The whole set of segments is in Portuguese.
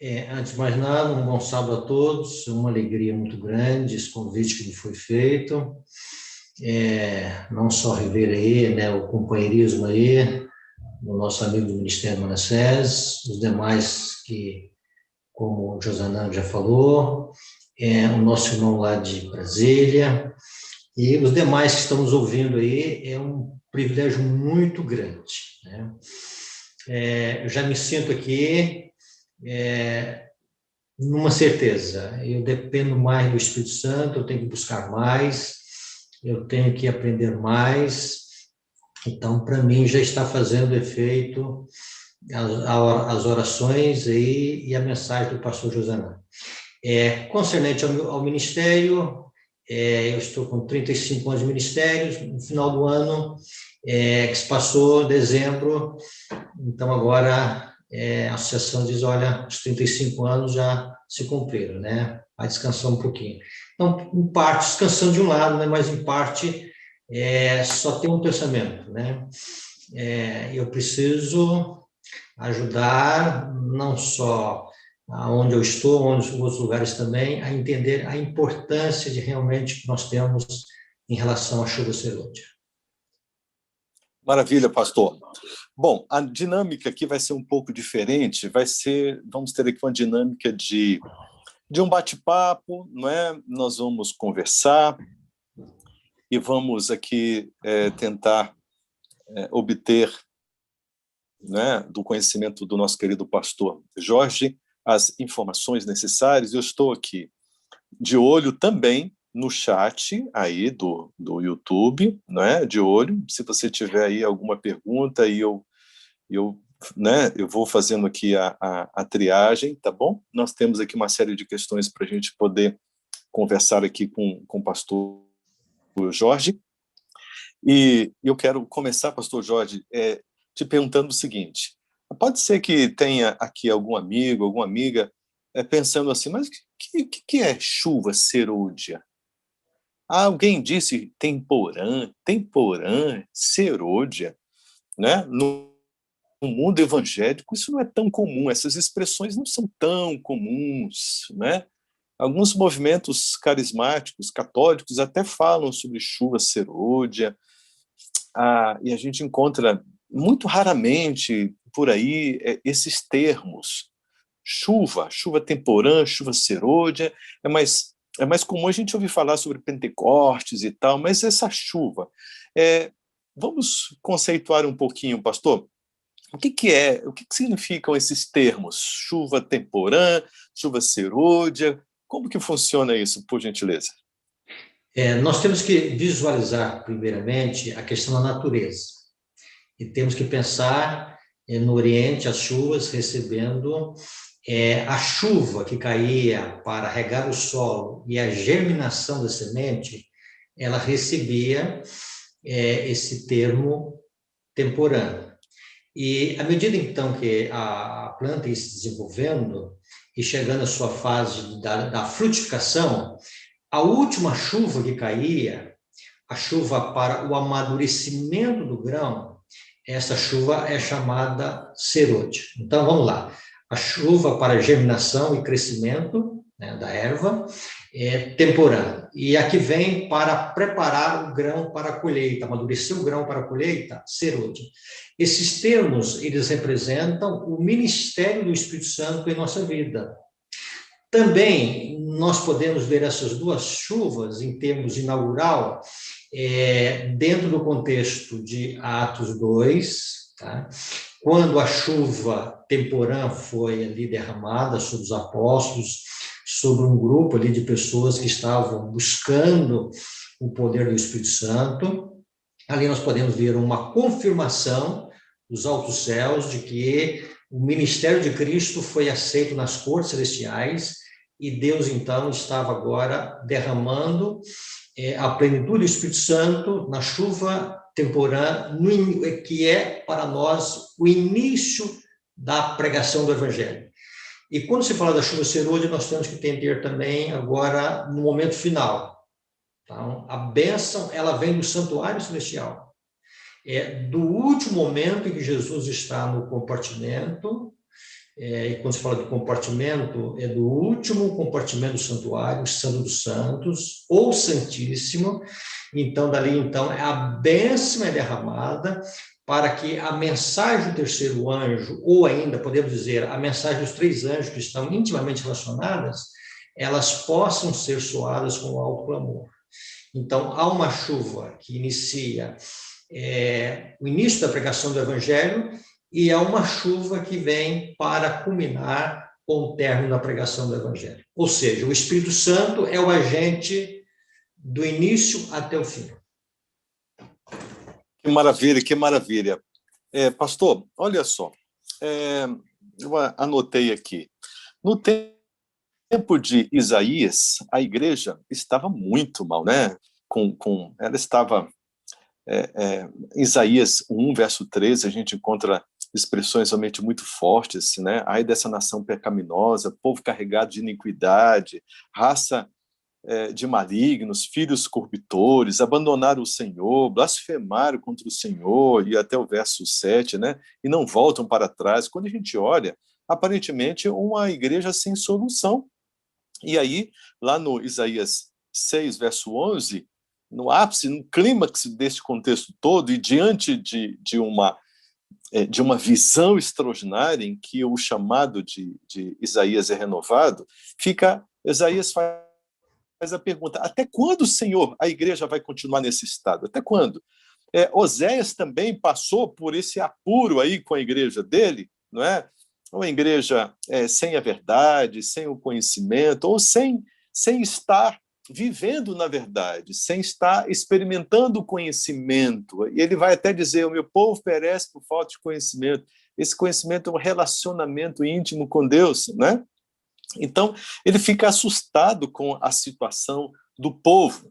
Antes de mais nada, um bom sábado a todos, uma alegria muito grande esse convite que me foi feito, não só rever aí, né, o companheirismo aí, o nosso amigo do Ministério Manassés, os demais que, como o Josanã já falou, o nosso irmão lá de Brasília, e os demais que estamos ouvindo aí, é um privilégio muito grande, né? Eu já me sinto aqui numa certeza, eu dependo mais do Espírito Santo, eu tenho que buscar mais, eu tenho que aprender mais, então, para mim, já está fazendo efeito as orações aí e a mensagem do pastor Josanã. Concernente ao ministério, eu estou com 35 anos de ministério, no final do ano, que se passou, dezembro, então agora a associação diz, olha, os 35 anos já se cumpriram, né? Vai descansar um pouquinho. Então, em parte, descansando de um lado, né? Mas em parte, só tem um pensamento, né? Eu preciso ajudar, não só onde eu estou, onde os outros lugares também, a entender a importância de realmente que nós temos em relação à chuva serôdia. Maravilha, pastor. Bom, a dinâmica aqui vai ser um pouco diferente, vamos ter aqui uma dinâmica de um bate-papo, não é? Nós vamos conversar e vamos aqui tentar obter, né, do conhecimento do nosso querido pastor Jorge as informações necessárias. Eu estou aqui de olho também no chat aí do YouTube, né, de olho, se você tiver aí alguma pergunta, e eu vou fazendo aqui a triagem, tá bom? Nós temos aqui uma série de questões para a gente poder conversar aqui com o pastor Jorge, e eu quero começar, pastor Jorge, te perguntando o seguinte: pode ser que tenha aqui algum amigo, alguma amiga pensando assim, mas o que é chuva serôdia? Alguém disse temporã, serôdia, né? No mundo evangélico isso não é tão comum, essas expressões não são tão comuns, né? Alguns movimentos carismáticos, católicos, até falam sobre chuva serôdia, e a gente encontra muito raramente por aí esses termos. Chuva temporã, chuva serôdia, é mais comum a gente ouvir falar sobre Pentecostes e tal, mas essa chuva, vamos conceituar um pouquinho, pastor? O que significam esses termos? Chuva temporã, chuva serôdia, como que funciona isso, por gentileza? Nós temos que visualizar, primeiramente, a questão da natureza. E temos que pensar no Oriente, as chuvas recebendo a chuva que caía para regar o solo e a germinação da semente, ela recebia esse termo temporã. E à medida, então, que a planta ia se desenvolvendo e chegando à sua fase da frutificação, a última chuva que caía, a chuva para o amadurecimento do grão, essa chuva é chamada serôdia. Então, vamos lá. A chuva para germinação e crescimento, né, da erva é temporã. E a que vem para preparar o grão para a colheita, amadurecer o grão para a colheita, serôdia. Esses termos, eles representam o ministério do Espírito Santo em nossa vida. Também nós podemos ver essas duas chuvas em termos inaugural, dentro do contexto de Atos 2, tá? Quando a chuva temporã foi ali derramada sobre os apóstolos, sobre um grupo ali de pessoas que estavam buscando o poder do Espírito Santo. Ali nós podemos ver uma confirmação dos altos céus de que o ministério de Cristo foi aceito nas cortes celestiais e Deus, então, estava agora derramando a plenitude do Espírito Santo na chuva temporã, que é para nós o início da pregação do Evangelho. E quando se fala da chuva serôdia, nós temos que entender também agora no momento final. Então, a bênção, ela vem do santuário celestial. Do último momento em que Jesus está no compartimento, e quando se fala de compartimento, é do último compartimento do santuário, Santo dos Santos, ou Santíssimo. Então, dali, então, a bênção é derramada para que a mensagem do terceiro anjo, ou ainda, podemos dizer, a mensagem dos três anjos que estão intimamente relacionadas, elas possam ser soadas com o alto clamor. Então, há uma chuva que inicia o início da pregação do Evangelho, e há uma chuva que vem para culminar com o término da pregação do Evangelho. Ou seja, o Espírito Santo é o agente do início até o fim. Que maravilha, que maravilha. Pastor, olha só, eu anotei aqui. No tempo de Isaías, a igreja estava muito mal, né? Ela estava... Isaías 1, verso 13, a gente encontra expressões realmente muito fortes, né? Ai dessa nação pecaminosa, povo carregado de iniquidade, raça de malignos, filhos corruptores, abandonaram o Senhor, blasfemaram contra o Senhor, e até o verso 7, né? E não voltam para trás. Quando a gente olha, aparentemente uma igreja sem solução. E aí, lá no Isaías 6, verso 11, no ápice, no clímax desse contexto todo, e diante de uma visão extraordinária em que o chamado de Isaías é renovado, Isaías faz a pergunta: até quando, Senhor, a igreja vai continuar nesse estado? Até quando? Oséias também passou por esse apuro aí com a igreja dele, não é? Uma igreja sem a verdade, sem o conhecimento, ou sem estar vivendo na verdade, sem estar experimentando o conhecimento. E ele vai até dizer: o meu povo perece por falta de conhecimento. Esse conhecimento é um relacionamento íntimo com Deus, né? Então, ele fica assustado com a situação do povo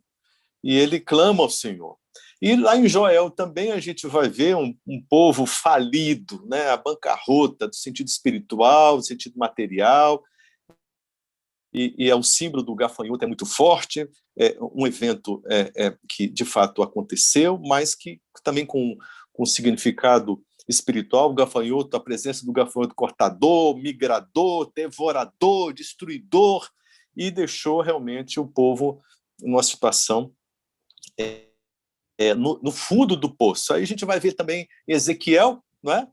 e ele clama ao Senhor. E lá em Joel também a gente vai ver um povo falido, né? A bancarrota do sentido espiritual, do sentido material, e o símbolo do gafanhoto é muito forte, um evento que de fato aconteceu, mas que também com significado espiritual. O gafanhoto, a presença do gafanhoto cortador, migrador, devorador, destruidor, e deixou realmente o povo numa situação no fundo do poço. Aí a gente vai ver também Ezequiel, não é?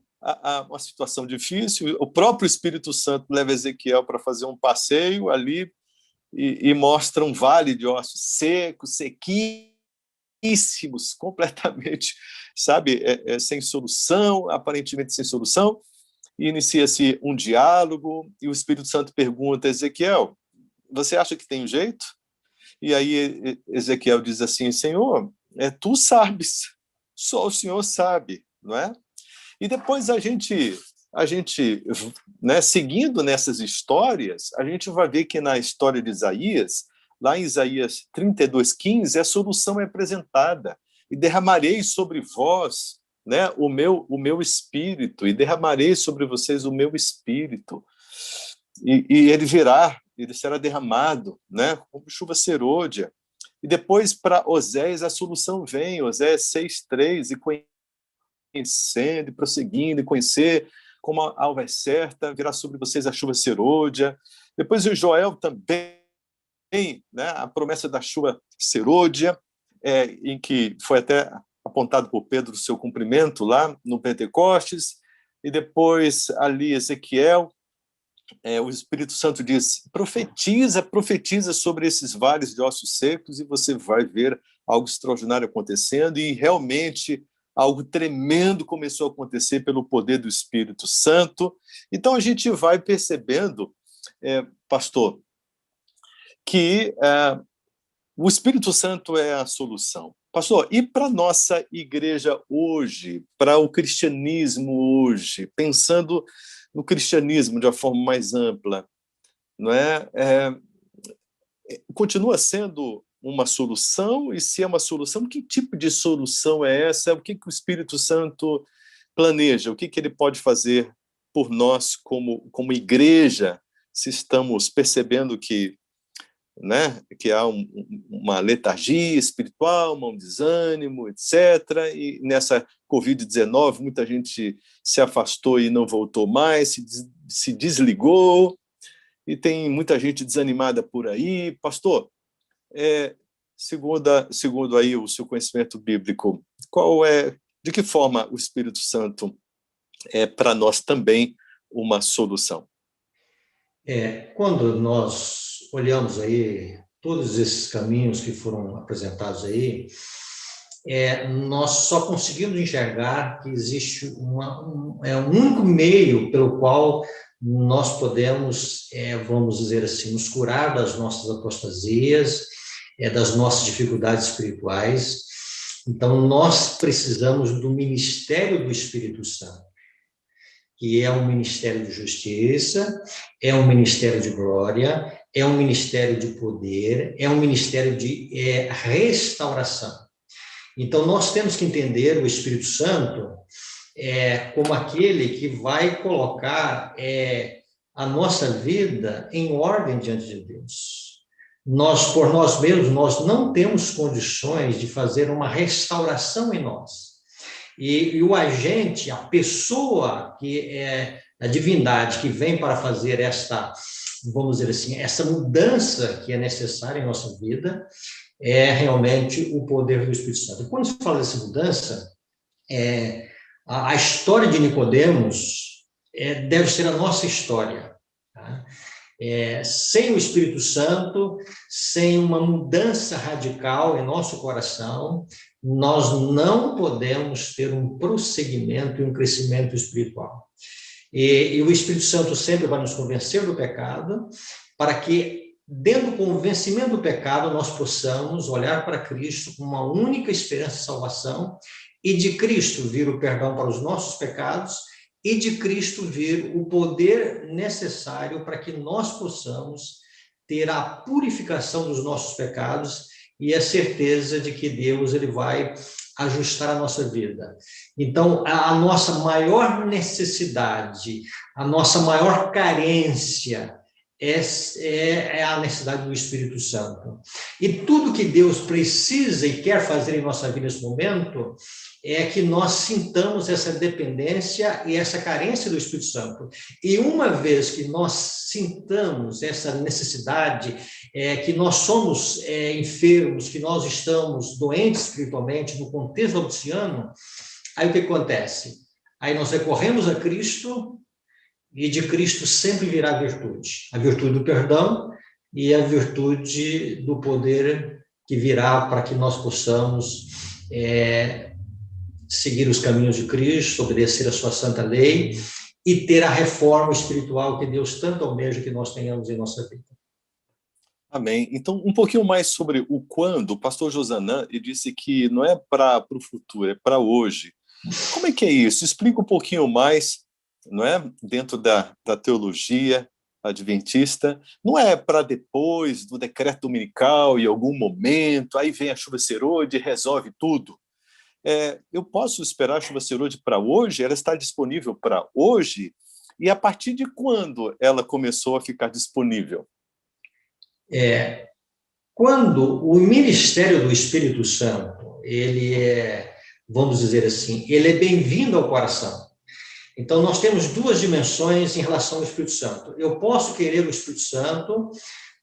Uma situação difícil. O próprio Espírito Santo leva Ezequiel para fazer um passeio ali e mostra um vale de ossos secos, sequíssimos, completamente, sabe, sem solução, aparentemente sem solução. E inicia-se um diálogo e o Espírito Santo pergunta: Ezequiel, você acha que tem jeito? E aí Ezequiel diz assim: Senhor, tu sabes, só o Senhor sabe, não é? E depois a gente né, seguindo nessas histórias, a gente vai ver que na história de Isaías, lá em Isaías 32:15, a solução é apresentada: e derramarei sobre vós, né, o meu espírito, e derramarei sobre vocês o meu espírito, e ele será derramado, né, como chuva serôdia. E depois, para Oséias, a solução vem, Oséias 6:3, e conhecendo, e prosseguindo, e conhecer como a alva é certa, virá sobre vocês a chuva serôdia. Depois o Joel também, né, a promessa da chuva serôdia, em que foi até apontado por Pedro o seu cumprimento lá no Pentecostes. E depois ali Ezequiel, o Espírito Santo diz: profetiza sobre esses vales de ossos secos, e você vai ver algo extraordinário acontecendo. E realmente algo tremendo começou a acontecer pelo poder do Espírito Santo. Então a gente vai percebendo, pastor, que o Espírito Santo é a solução. Pastor, e para a nossa igreja hoje, para o cristianismo hoje, pensando no cristianismo de uma forma mais ampla, não é? Continua sendo uma solução? E se é uma solução, que tipo de solução é essa? O que o Espírito Santo planeja? O que ele pode fazer por nós como igreja, se estamos percebendo que né? Que há uma letargia espiritual, um desânimo, etc. E nessa Covid-19, muita gente se afastou e não voltou mais, se desligou, e tem muita gente desanimada por aí. Pastor, segundo aí o seu conhecimento bíblico, de que forma o Espírito Santo é para nós também uma solução? Quando nós olhamos aí todos esses caminhos que foram apresentados aí, nós só conseguimos enxergar que existe um único meio pelo qual nós podemos, vamos dizer assim, nos curar das nossas apostasias, das nossas dificuldades espirituais. Então, nós precisamos do ministério do Espírito Santo, que é um ministério de justiça, é um ministério de glória, é um ministério de poder, é um ministério de restauração. Então, nós temos que entender o Espírito Santo como aquele que vai colocar a nossa vida em ordem diante de Deus. Nós, por nós mesmos, nós não temos condições de fazer uma restauração em nós. E o agente, a pessoa que é a divindade que vem para fazer vamos dizer assim, essa mudança que é necessária em nossa vida, é realmente o poder do Espírito Santo. Quando se fala dessa mudança, a história de Nicodemos deve ser a nossa história. Tá? Sem o Espírito Santo, sem uma mudança radical em nosso coração, nós não podemos ter um prosseguimento e um crescimento espiritual. E o Espírito Santo sempre vai nos convencer do pecado, para que, dentro do convencimento do pecado, nós possamos olhar para Cristo com uma única esperança de salvação, e de Cristo vir o perdão para os nossos pecados, e de Cristo vir o poder necessário para que nós possamos ter a purificação dos nossos pecados e a certeza de que Deus ele vai ajustar a nossa vida. Então, a nossa maior necessidade, a nossa maior carência é a necessidade do Espírito Santo. E tudo que Deus precisa e quer fazer em nossa vida nesse momento é que nós sintamos essa dependência e essa carência do Espírito Santo. E uma vez que nós sintamos essa necessidade, que nós somos enfermos, que nós estamos doentes espiritualmente no contexto laodiceano, aí o que acontece? Aí nós recorremos a Cristo, e de Cristo sempre virá a virtude do perdão e a virtude do poder que virá para que nós possamos seguir os caminhos de Cristo, obedecer a sua santa lei e ter a reforma espiritual que Deus tanto almeja que nós tenhamos em nossa vida. Amém. Então, um pouquinho mais sobre o quando. O pastor Josanã disse que não é para o futuro, é para hoje. Como é que é isso? Explica um pouquinho mais, não é? Dentro da teologia adventista, não é para depois do decreto dominical, em algum momento, aí vem a chuva serôdia e resolve tudo. Eu posso esperar a chuva serôdia para hoje? Ela está disponível para hoje? E a partir de quando ela começou a ficar disponível? Quando o ministério do Espírito Santo, ele vamos dizer assim, ele é bem-vindo ao coração. Então, nós temos duas dimensões em relação ao Espírito Santo. Eu posso querer o Espírito Santo,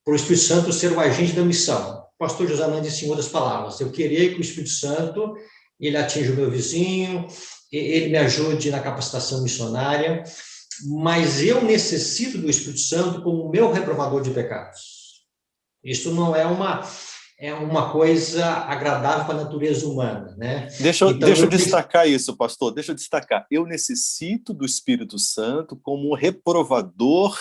por o Espírito Santo ser o agente da missão. O pastor Josanã disse em outras palavras, eu queria que o Espírito Santo ele atinja o meu vizinho, ele me ajude na capacitação missionária, mas eu necessito do Espírito Santo como o meu reprovador de pecados. Isso não é uma coisa agradável para a natureza humana, né? Deixa eu destacar isso, pastor. Deixa eu destacar. Eu necessito do Espírito Santo como um reprovador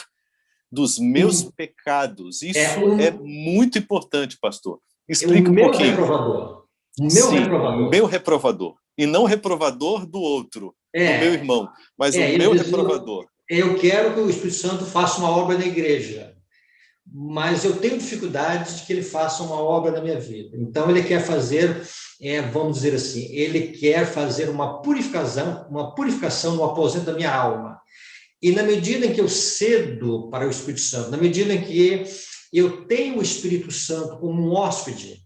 dos meus pecados. Isso é muito importante, pastor. Explica um pouquinho. Reprovador. Meu reprovador. E não reprovador do outro, do meu irmão, mas o meu reprovador. Eu quero que o Espírito Santo faça uma obra na igreja, mas eu tenho dificuldade de que ele faça uma obra na minha vida. Então, ele quer fazer, vamos dizer assim, ele quer fazer uma purificação no aposento da minha alma. E na medida em que eu cedo para o Espírito Santo, na medida em que eu tenho o Espírito Santo como um hóspede,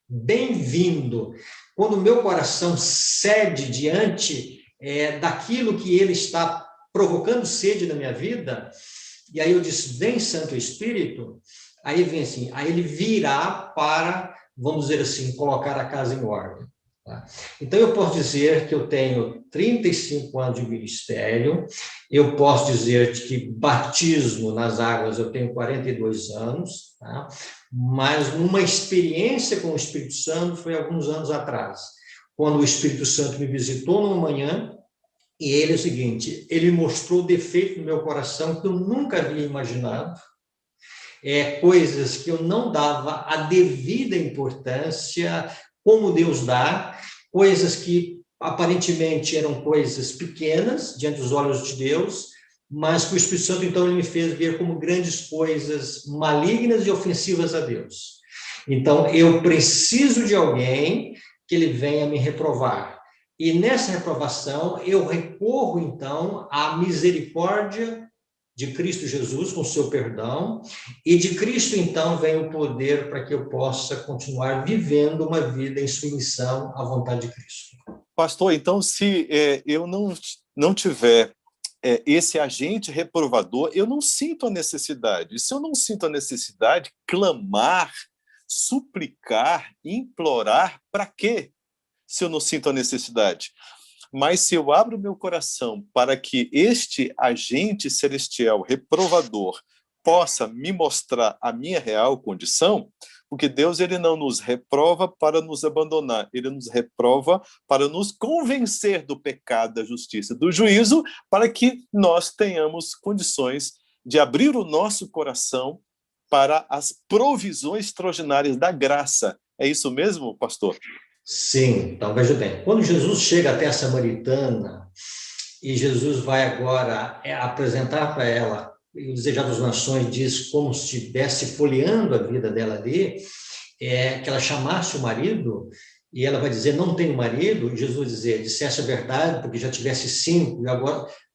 bem-vindo. Quando o meu coração cede diante daquilo que ele está provocando sede na minha vida, e aí eu disse, vem Santo Espírito, aí vem assim, aí ele virá para, vamos dizer assim, colocar a casa em ordem. Tá? Então, eu posso dizer que eu tenho 35 anos de ministério, eu posso dizer que batismo nas águas eu tenho 42 anos, tá? Mas uma experiência com o Espírito Santo foi alguns anos atrás, quando o Espírito Santo me visitou numa manhã, e ele é o seguinte, ele mostrou defeito no meu coração que eu nunca havia imaginado, coisas que eu não dava a devida importância, como Deus dá, coisas que aparentemente eram coisas pequenas diante dos olhos de Deus, mas que o Espírito Santo, então, ele me fez ver como grandes coisas malignas e ofensivas a Deus. Então, eu preciso de alguém que ele venha me reprovar. E nessa reprovação, eu recorro, então, à misericórdia de Cristo Jesus, com seu perdão, e de Cristo, então, vem o poder para que eu possa continuar vivendo uma vida em submissão à vontade de Cristo. Pastor, então, se eu não tiver esse agente reprovador, eu não sinto a necessidade. E se eu não sinto a necessidade, clamar, suplicar, implorar, para quê? Se eu não sinto a necessidade. Mas se eu abro meu coração para que este agente celestial reprovador possa me mostrar a minha real condição, porque Deus ele não nos reprova para nos abandonar, ele nos reprova para nos convencer do pecado, da justiça, do juízo, para que nós tenhamos condições de abrir o nosso coração para as provisões extraordinárias da graça. É isso mesmo, pastor? Sim, então veja bem, quando Jesus chega até a samaritana e Jesus vai agora apresentar para ela, e o Desejado das Nações diz como se estivesse folheando a vida dela ali, que ela chamasse o marido, e ela vai dizer, não tenho marido, e Jesus vai dizer, dissesse a verdade, porque já tivesse 5,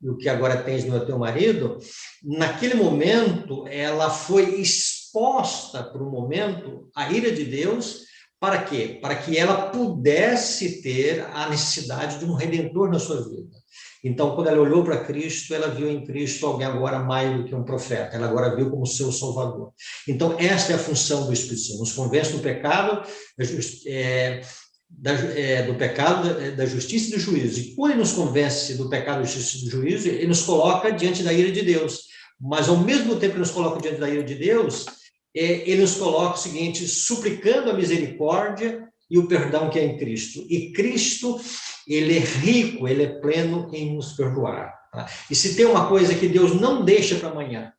e o que agora tens não é teu marido, naquele momento ela foi exposta por um momento à ira de Deus. Para quê? Para que ela pudesse ter a necessidade de um redentor na sua vida. Então, quando ela olhou para Cristo, ela viu em Cristo alguém agora mais do que um profeta. Ela agora viu como seu Salvador. Então, esta é a função do Espírito Santo. Nos convence do pecado, do pecado, da justiça e do juízo. E quando ele nos convence do pecado, da justiça e do juízo, ele nos coloca diante da ira de Deus. Mas, ao mesmo tempo que nos coloca diante da ira de Deus, ele nos coloca o seguinte, suplicando a misericórdia e o perdão que é em Cristo. E Cristo, ele é rico, ele é pleno em nos perdoar. Tá? E se tem uma coisa que Deus não deixa para amanhã,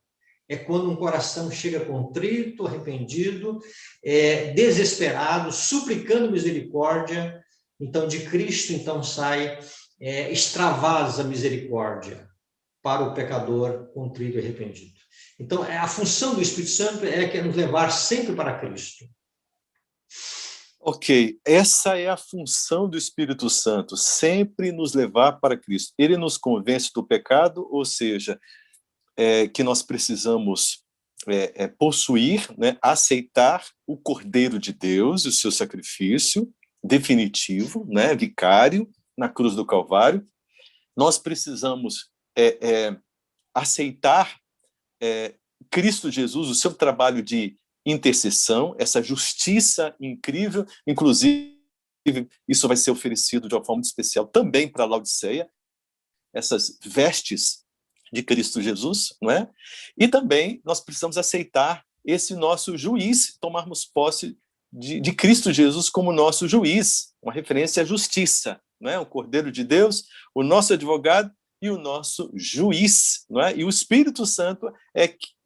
é quando um coração chega contrito, arrependido, desesperado, suplicando misericórdia. Então, de Cristo, então, sai extravasa a misericórdia para o pecador contrito e arrependido. Então, a função do Espírito Santo é nos levar sempre para Cristo. Ok, essa é a função do Espírito Santo, sempre nos levar para Cristo. Ele nos convence do pecado, ou seja, que nós precisamos possuir, né, aceitar o Cordeiro de Deus, o seu sacrifício definitivo, né, vicário, na cruz do Calvário. Nós precisamos aceitar Cristo Jesus, o seu trabalho de intercessão, essa justiça incrível, inclusive isso vai ser oferecido de uma forma especial também para a Laodiceia, essas vestes de Cristo Jesus, não é? E também nós precisamos aceitar esse nosso juiz, tomarmos posse de Cristo Jesus como nosso juiz, uma referência à justiça, não é? O Cordeiro de Deus, o nosso advogado e o nosso juiz, não é? E o Espírito Santo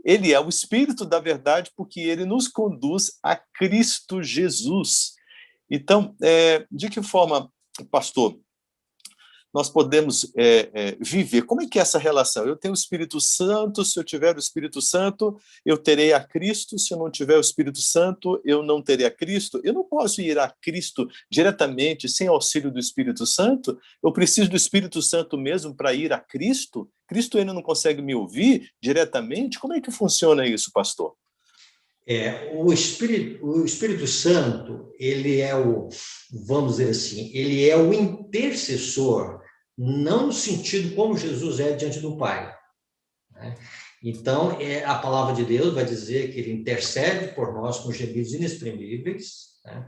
ele é o Espírito da verdade porque ele nos conduz a Cristo Jesus. Então, de que forma, pastor, nós podemos viver? Como é que é essa relação? Eu tenho o Espírito Santo, se eu tiver o Espírito Santo, eu terei a Cristo, se eu não tiver o Espírito Santo, eu não terei a Cristo. Eu não posso ir a Cristo diretamente, sem auxílio do Espírito Santo. Eu preciso do Espírito Santo mesmo para ir a Cristo? Cristo ainda não consegue me ouvir diretamente? Como é que funciona isso, pastor? O Espírito Santo, ele é vamos dizer assim, ele é o intercessor, não no sentido como Jesus é diante do Pai, né? Então, a palavra de Deus vai dizer que ele intercede por nós com gemidos inexprimíveis, né?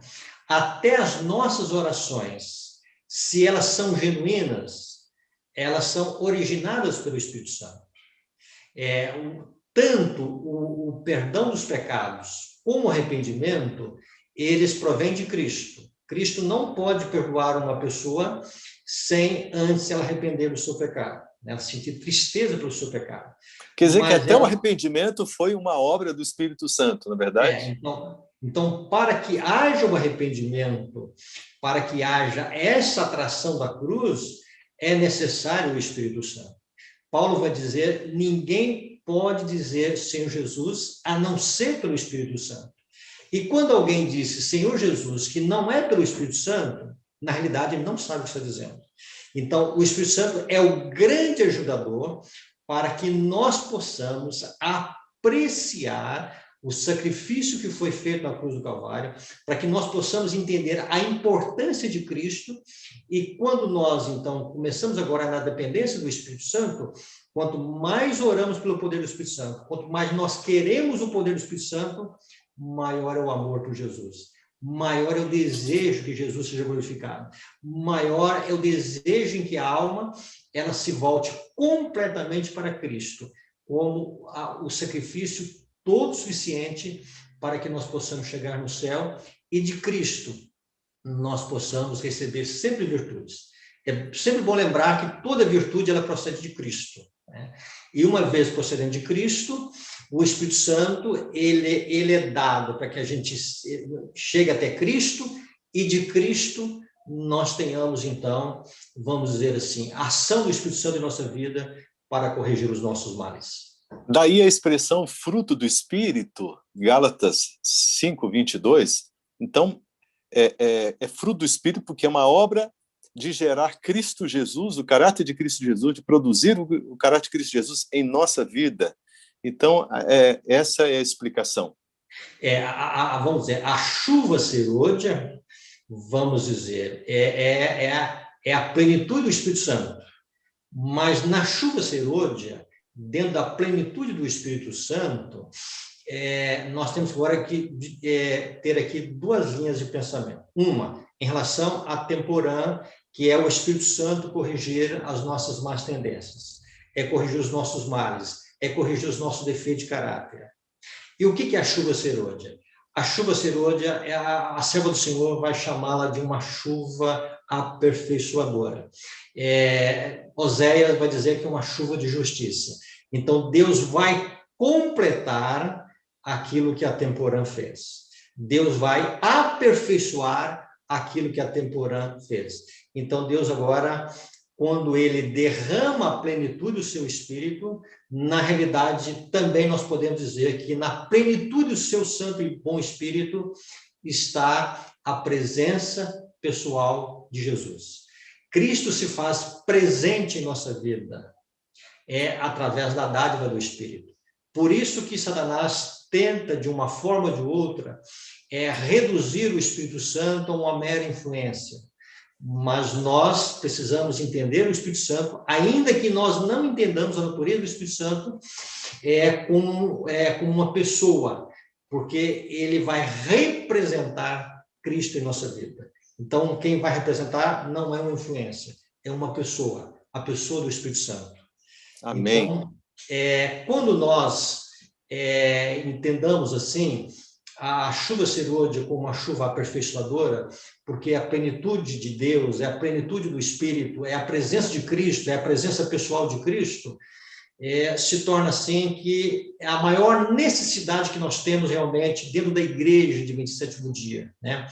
Até as nossas orações, se elas são genuínas, elas são originadas pelo Espírito Santo. Tanto o perdão dos pecados como o arrependimento, eles provêm de Cristo. Cristo não pode perdoar uma pessoa sem antes ela arrepender do seu pecado, né? Ela sentir tristeza pelo seu pecado. Quer dizer que até o arrependimento foi uma obra do Espírito Santo, na verdade? Então, para que haja o arrependimento, para que haja essa atração da cruz, é necessário o Espírito Santo. Paulo vai dizer, ninguém pode dizer Senhor Jesus, a não ser pelo Espírito Santo. E quando alguém disse Senhor Jesus, que não é pelo Espírito Santo, na realidade ele não sabe o que está dizendo. Então, o Espírito Santo é o grande ajudador para que nós possamos apreciar o sacrifício que foi feito na cruz do Calvário, para que nós possamos entender a importância de Cristo, e quando nós, então, começamos agora na dependência do Espírito Santo, quanto mais oramos pelo poder do Espírito Santo, quanto mais nós queremos o poder do Espírito Santo, maior é o amor por Jesus, maior é o desejo que Jesus seja glorificado, maior é o desejo em que a alma ela se volte completamente para Cristo, como o sacrifício todo suficiente para que nós possamos chegar no céu, e de Cristo nós possamos receber sempre virtudes. É sempre bom lembrar que toda virtude ela procede de Cristo, né? E uma vez procedendo de Cristo, o Espírito Santo ele é dado para que a gente chegue até Cristo, e de Cristo nós tenhamos, então, vamos dizer assim, a ação do Espírito Santo em nossa vida para corrigir os nossos males. Daí a expressão fruto do Espírito, Gálatas 5:22. Então, é fruto do Espírito porque é uma obra de gerar Cristo Jesus, o caráter de Cristo Jesus, de produzir o caráter de Cristo Jesus em nossa vida. Então, essa é a explicação. Vamos dizer, a chuva serôdia, vamos dizer, é a plenitude do Espírito Santo. Mas na chuva serôdia, dentro da plenitude do Espírito Santo, nós temos agora que ter aqui duas linhas de pensamento. Uma, em relação à temporã, que é o Espírito Santo corrigir as nossas más tendências, é corrigir os nossos males, é corrigir os nossos defeitos de caráter. E o que é a chuva serôdia? A chuva serôdia, a serva do Senhor vai chamá-la de uma chuva aperfeiçoadora. Oséias vai dizer que é uma chuva de justiça. Então, Deus vai completar aquilo que a temporã fez. Deus vai aperfeiçoar aquilo que a temporã fez. Então, Deus agora, quando ele derrama a plenitude do seu Espírito, na realidade, também nós podemos dizer que na plenitude do seu Santo e Bom Espírito está a presença pessoal de Jesus. Cristo se faz presente em nossa vida, através da dádiva do Espírito. Por isso que Satanás tenta, de uma forma ou de outra, reduzir o Espírito Santo a uma mera influência. Mas nós precisamos entender o Espírito Santo, ainda que nós não entendamos a natureza do Espírito Santo, como uma pessoa, porque ele vai representar Cristo em nossa vida. Então, quem vai representar não é uma influência, é uma pessoa, a pessoa do Espírito Santo. Amém. Então, quando nós entendamos assim, a chuva serôdia como uma chuva aperfeiçoadora, porque a plenitude de Deus, é a plenitude do Espírito, é a presença de Cristo, é a presença pessoal de Cristo, se torna assim que é a maior necessidade que nós temos realmente dentro da igreja de 27º dia, né?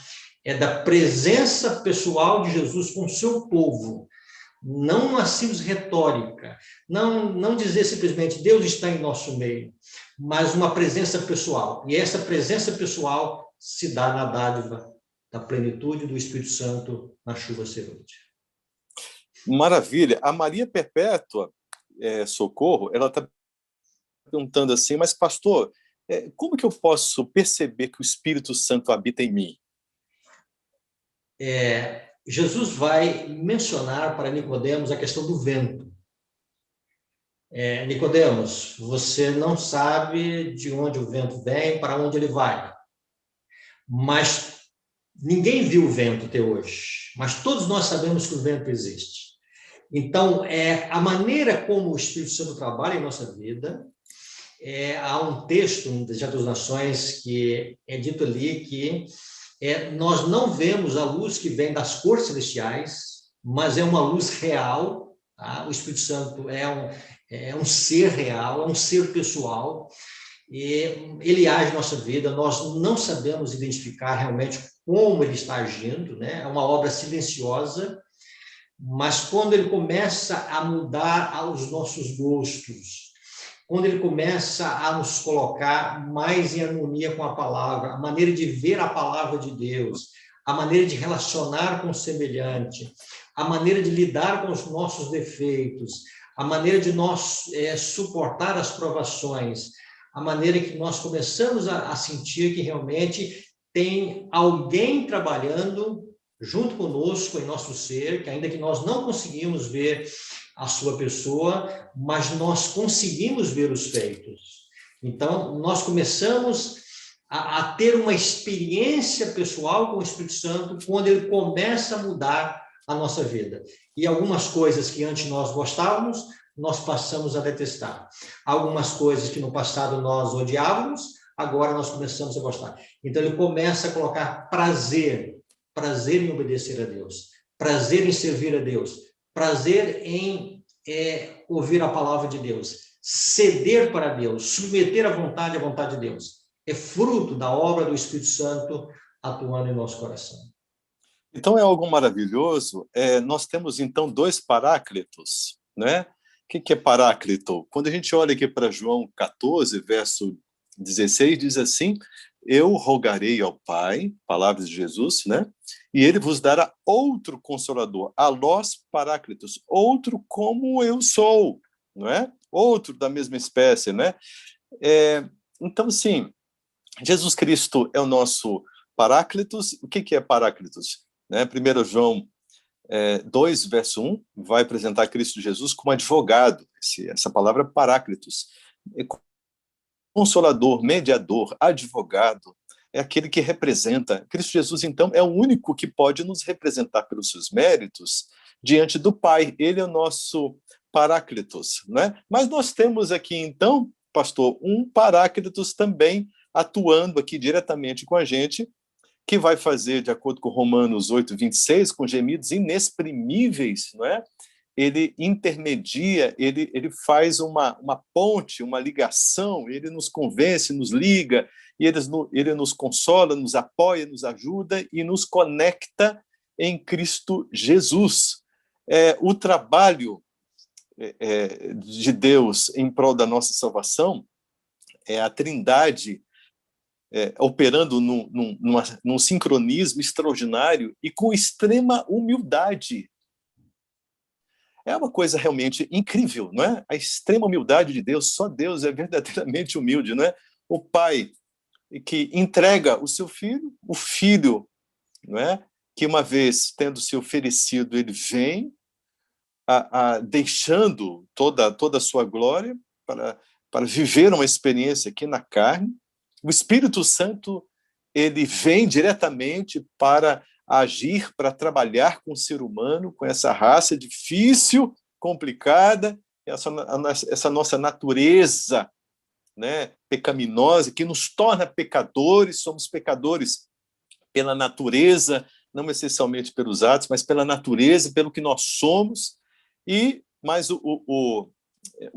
É da presença pessoal de Jesus com o seu povo, não uma simples retórica, não dizer simplesmente Deus está em nosso meio, mas uma presença pessoal. E essa presença pessoal se dá na dádiva da plenitude do Espírito Santo na chuva serôdia. Maravilha. A Maria Perpétua Socorro, ela está perguntando assim, mas pastor, Como que eu posso perceber que o Espírito Santo habita em mim? Jesus vai mencionar para Nicodemos a questão do vento. Nicodemos, você não sabe de onde o vento vem, para onde ele vai. Mas ninguém viu o vento até hoje. Mas todos nós sabemos que o vento existe. Então, a maneira como o Espírito Santo trabalha em nossa vida, há um texto no Teatro das Nações que é dito ali que nós não vemos a luz que vem das cores celestiais, mas é uma luz real. Tá? O Espírito Santo é um ser real, é um ser pessoal, e ele age na nossa vida. Nós não sabemos identificar realmente como ele está agindo, né? É uma obra silenciosa, mas quando ele começa a mudar os nossos gostos, quando ele começa a nos colocar mais em harmonia com a palavra, a maneira de ver a palavra de Deus, a maneira de relacionar com o semelhante, a maneira de lidar com os nossos defeitos, a maneira de nós suportar as provações, a maneira que nós começamos a sentir que realmente tem alguém trabalhando junto conosco em nosso ser, que ainda que nós não conseguimos ver a sua pessoa, mas nós conseguimos ver os feitos. Então, nós começamos a ter uma experiência pessoal com o Espírito Santo quando ele começa a mudar a nossa vida. E algumas coisas que antes nós gostávamos, nós passamos a detestar. Algumas coisas que no passado nós odiávamos, agora nós começamos a gostar. Então, ele começa a colocar prazer em obedecer a Deus, prazer em servir a Deus, prazer em ouvir a palavra de Deus, ceder para Deus, submeter a vontade à vontade de Deus. É fruto da obra do Espírito Santo atuando em nosso coração. Então é algo maravilhoso. Nós temos então dois paráclitos, né? O que é paráclito? Quando a gente olha aqui para João 14, verso 16, diz assim: eu rogarei ao Pai, palavras de Jesus, né? E ele vos dará outro consolador, alós paráclitos, outro como eu sou, não é? Outro da mesma espécie, né? Então, sim, Jesus Cristo é o nosso paráclitos. O que é paráclitos? Né? 1 João 2, verso 1, vai apresentar Cristo Jesus como advogado. Essa palavra paráclitos. Consolador, mediador, advogado, é aquele que representa. Cristo Jesus, então, é o único que pode nos representar pelos seus méritos diante do Pai. Ele é o nosso paráclitos, né? Mas nós temos aqui, então, pastor, um paráclitos também atuando aqui diretamente com a gente, que vai fazer, de acordo com Romanos 8, 26, com gemidos inexprimíveis, não é? Ele intermedia, ele faz uma ponte, uma ligação, ele nos convence, nos liga, e ele nos consola, nos apoia, nos ajuda e nos conecta em Cristo Jesus. O trabalho de Deus em prol da nossa salvação é a Trindade operando num sincronismo extraordinário e com extrema humildade. É uma coisa realmente incrível, não é? A extrema humildade de Deus, só Deus é verdadeiramente humilde, não é? O Pai que entrega o seu filho, o filho, não é? Que uma vez tendo se oferecido, ele vem deixando toda a sua glória para viver uma experiência aqui na carne. O Espírito Santo, ele vem diretamente para agir, para trabalhar com o ser humano, com essa raça difícil, complicada, essa nossa natureza, né, pecaminosa, que nos torna pecadores. Somos pecadores pela natureza, não essencialmente pelos atos, mas pela natureza, pelo que nós somos. Mas o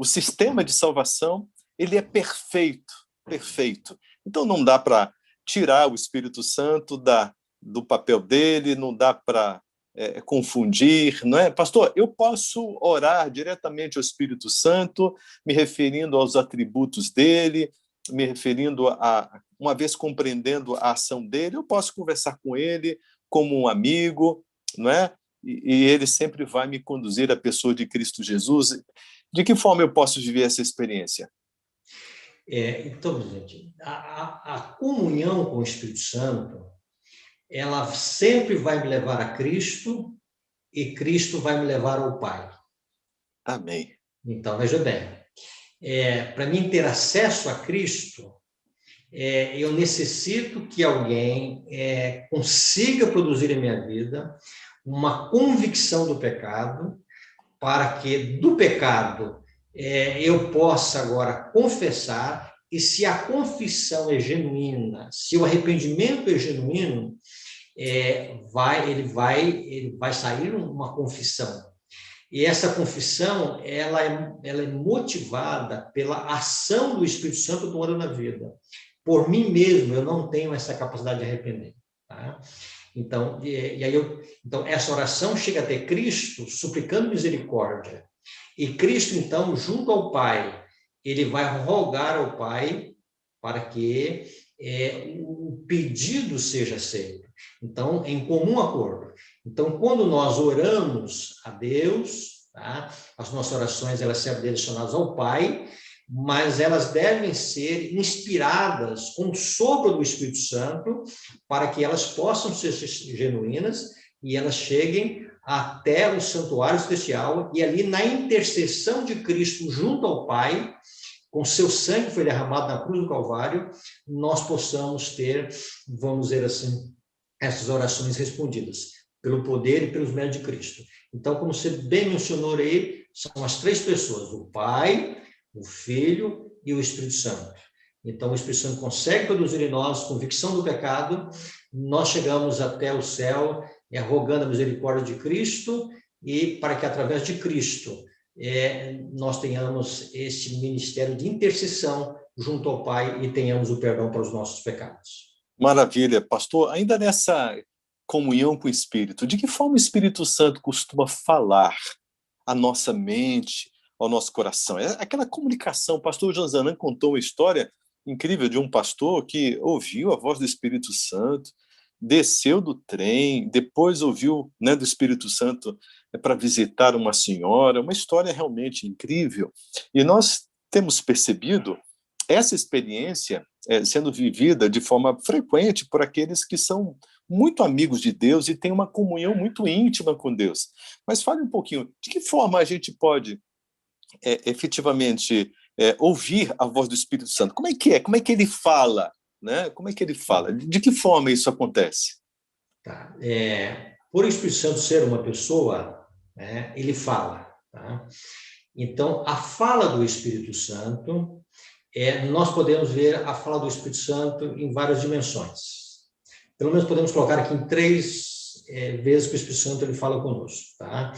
sistema de salvação, ele é perfeito, perfeito. Então não dá para tirar o Espírito Santo do papel dele, não dá para confundir, não é? Pastor, eu posso orar diretamente ao Espírito Santo, me referindo aos atributos dele, me referindo uma vez compreendendo a ação dele, eu posso conversar com ele como um amigo, não é? E ele sempre vai me conduzir à pessoa de Cristo Jesus. De que forma eu posso viver essa experiência? Então, gente, a comunhão com o Espírito Santo, ela sempre vai me levar a Cristo e Cristo vai me levar ao Pai. Amém. Então, veja bem, para mim ter acesso a Cristo, eu necessito que alguém consiga produzir em minha vida uma convicção do pecado, para que do pecado eu possa agora confessar, e se a confissão é genuína, se o arrependimento é genuíno, ele vai sair uma confissão. E essa confissão, ela é motivada pela ação do Espírito Santo atuando na vida. Por mim mesmo, eu não tenho essa capacidade de arrepender. Tá? Então, então, essa oração chega até Cristo, suplicando misericórdia. E Cristo, então, junto ao Pai, ele vai rogar ao Pai para que o pedido seja aceito. Então, em comum acordo. Então, quando nós oramos a Deus, tá? As nossas orações elas serão direcionadas ao Pai, mas elas devem ser inspiradas com o sopro do Espírito Santo, para que elas possam ser genuínas e elas cheguem até o santuário especial, e ali na intercessão de Cristo junto ao Pai, com seu sangue que foi derramado na cruz do Calvário, nós possamos ter, vamos dizer assim, essas orações respondidas, pelo poder e pelos méritos de Cristo. Então, como você bem mencionou aí, são as três pessoas, o Pai, o Filho e o Espírito Santo. Então, o Espírito Santo consegue produzir em nós convicção do pecado, nós chegamos até o céu, rogando a misericórdia de Cristo, e para que, através de Cristo, nós tenhamos esse ministério de intercessão junto ao Pai e tenhamos o perdão para os nossos pecados. Maravilha. Pastor, ainda nessa comunhão com o Espírito, de que forma o Espírito Santo costuma falar à nossa mente, ao nosso coração? É aquela comunicação. O pastor Janzanã contou uma história incrível de um pastor que ouviu a voz do Espírito Santo, desceu do trem, depois ouviu, né, do Espírito Santo para visitar uma senhora, uma história realmente incrível. E nós temos percebido essa experiência sendo vivida de forma frequente por aqueles que são muito amigos de Deus e têm uma comunhão muito íntima com Deus. Mas fale um pouquinho, de que forma a gente pode efetivamente ouvir a voz do Espírito Santo? Como é que é? Como é que ele fala? Né? Como é que ele fala? De que forma isso acontece? Tá. Por o Espírito Santo ser uma pessoa, né, ele fala. Tá? Então, a fala do Espírito Santo, nós podemos ver a fala do Espírito Santo em várias dimensões. Pelo menos podemos colocar aqui em 3 vezes que o Espírito Santo ele fala conosco. Tá?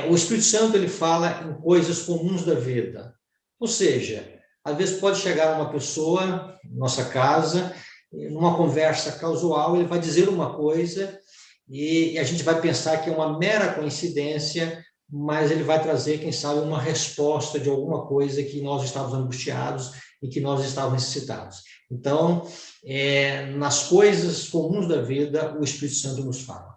O Espírito Santo ele fala em coisas comuns da vida. Ou seja, às vezes pode chegar uma pessoa em nossa casa, numa conversa casual, ele vai dizer uma coisa e a gente vai pensar que é uma mera coincidência, mas ele vai trazer, quem sabe, uma resposta de alguma coisa que nós estávamos angustiados e que nós estávamos necessitados. Então, nas coisas comuns da vida, o Espírito Santo nos fala.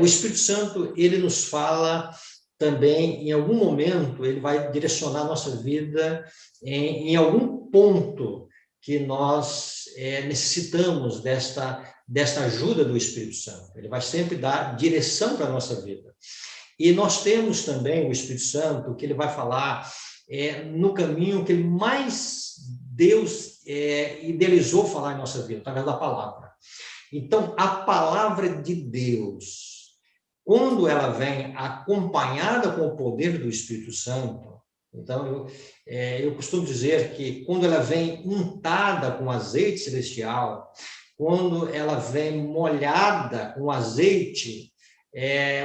O Espírito Santo, ele nos fala também, em algum momento, ele vai direcionar a nossa vida em algum ponto que nós necessitamos desta ajuda do Espírito Santo. Ele vai sempre dar direção para a nossa vida. E nós temos também o Espírito Santo, que ele vai falar no caminho que ele mais Deus idealizou falar em nossa vida, através da palavra. Então, a palavra de Deus, quando ela vem acompanhada com o poder do Espírito Santo, então eu costumo dizer que quando ela vem untada com azeite celestial, quando ela vem molhada com azeite,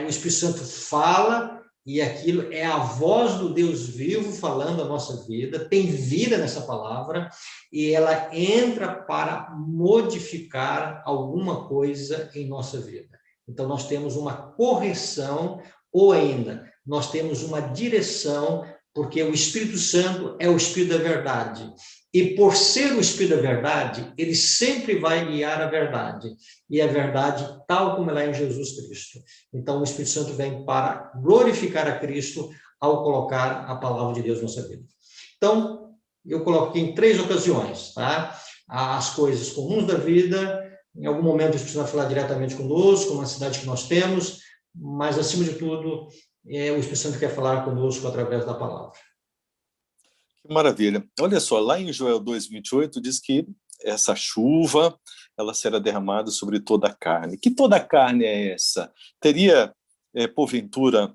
o Espírito Santo fala, e aquilo é a voz do Deus vivo falando a nossa vida, tem vida nessa palavra, e ela entra para modificar alguma coisa em nossa vida. Então, nós temos uma correção, ou ainda, nós temos uma direção, porque o Espírito Santo é o Espírito da verdade. E por ser o Espírito da verdade, ele sempre vai guiar a verdade. E a verdade tal como ela é em Jesus Cristo. Então, o Espírito Santo vem para glorificar a Cristo ao colocar a palavra de Deus na nossa vida. Então, eu coloco aqui em 3 ocasiões, tá? As coisas comuns da vida, em algum momento isso precisa falar diretamente conosco, uma cidade que nós temos, mas, acima de tudo, o Espírito Santo quer falar conosco através da palavra. Que maravilha. Olha só, lá em Joel 2:28 diz que essa chuva, ela será derramada sobre toda a carne. Que toda a carne é essa? Teria, porventura,